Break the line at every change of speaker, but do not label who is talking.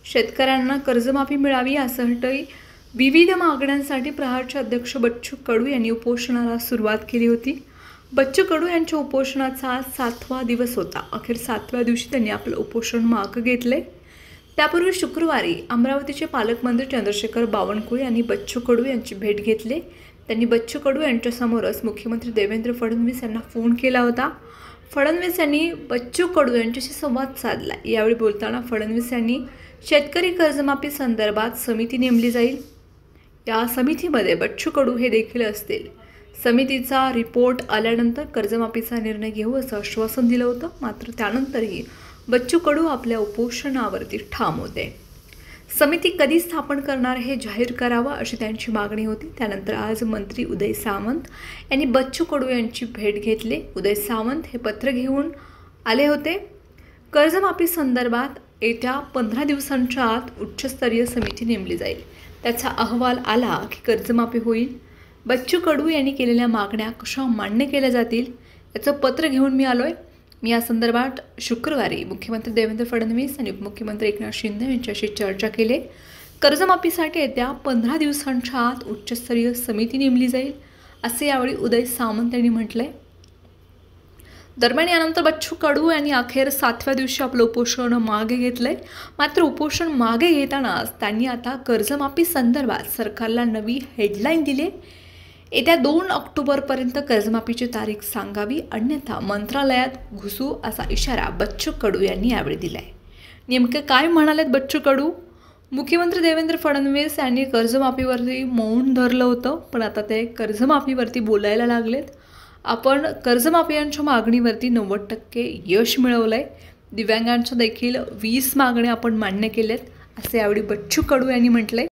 शेतकऱ्यांना कर्जमाफी मिळावी यासाठी विविध मागण्यांसाठी प्रहारचे अध्यक्ष बच्चू कडू यांनी उपोषणाला सुरुवात केली होती। बच्चू कडू यांच्या उपोषणाचा आज 7वा दिवस होता। अखेर 7व्या दिवशी त्यांनी आपलं उपोषण मागे घेतले। त्यापूर्वी शुक्रवारी अमरावतीचे पालकमंत्री चंद्रशेखर बावनकुळे यांनी बच्चू कडू यांची भेट घेतली। त्यांनी बच्चू कडू यांच्यासमोरच मुख्यमंत्री देवेंद्र फडणवीस यांना फोन केला होता। फडणवीस यांनी बच्चू कडू यांच्याशी संवाद साधला। यावेळी बोलताना फडणवीस यांनी शेतकरी कर्जमाफी संदर्भात समिती नेमली जाईल। या समितीमध्ये बच्चू कडू हे देखील असतील। समितीचा रिपोर्ट आल्यानंतर कर्जमाफीचा निर्णय घेऊ असं आश्वासन दिलं होतं। मात्र त्यानंतरही बच्चू कडू आपल्या उपोषणावरती ठाम होते। समिती कधी स्थापन करणार हे जाहीर करावं अशी त्यांची मागणी होती। त्यानंतर आज मंत्री उदय सामंत यांनी बच्चू कडू यांची भेट घेतली। उदय सामंत हे पत्र घेऊन आले होते। कर्जमाफी संदर्भात येत्या 15 दिवसांच्या आत उच्चस्तरीय समिती नेमली जाईल। त्याचा अहवाल आला की कर्जमाफी होईल। बच्चू कडू यांनी केलेल्या मागण्या कशा मान्य केल्या जातील याचं पत्र घेऊन मी आलोय। मी या संदर्भात शुक्रवारी मुख्यमंत्री देवेंद्र फडणवीस आणि उपमुख्यमंत्री एकनाथ शिंदे यांच्याशी चर्चा केली। कर्जमाफीसाठी येत्या 15 दिवसांच्या आत उच्चस्तरीय समिती नेमली जाईल असे यावेळी उदय सामंत यांनी म्हटलंय। दरम्यान यानंतर बच्चू कडू यांनी अखेर 7व्या दिवशी आपलं उपोषण मागे घेतलंय। मात्र उपोषण मागे घेतानाच त्यांनी आता कर्जमाफी संदर्भात सरकारला नवी हेडलाईन दिली। येत्या 2 ऑक्टोबरपर्यंत कर्जमाफीची तारीख सांगावी, अन्यथा मंत्रालयात घुसू असा इशारा बच्चू कडू यांनी यावेळी दिलाय। नेमके काय म्हणालेत बच्चू कडू? मुख्यमंत्री देवेंद्र फडणवीस यांनी कर्जमाफीवरती मौन धरलं होतं, पण आता ते कर्जमाफीवरती बोलायला लागलेत। आपण कर्जमाफियांच्या मागणीवरती 90% यश मिळवलंय। दिव्यांगांच्या देखील 20 मागण्या आपण मान्य केल्यात असे यावेळी बच्चू कडू यांनी म्हटलंय।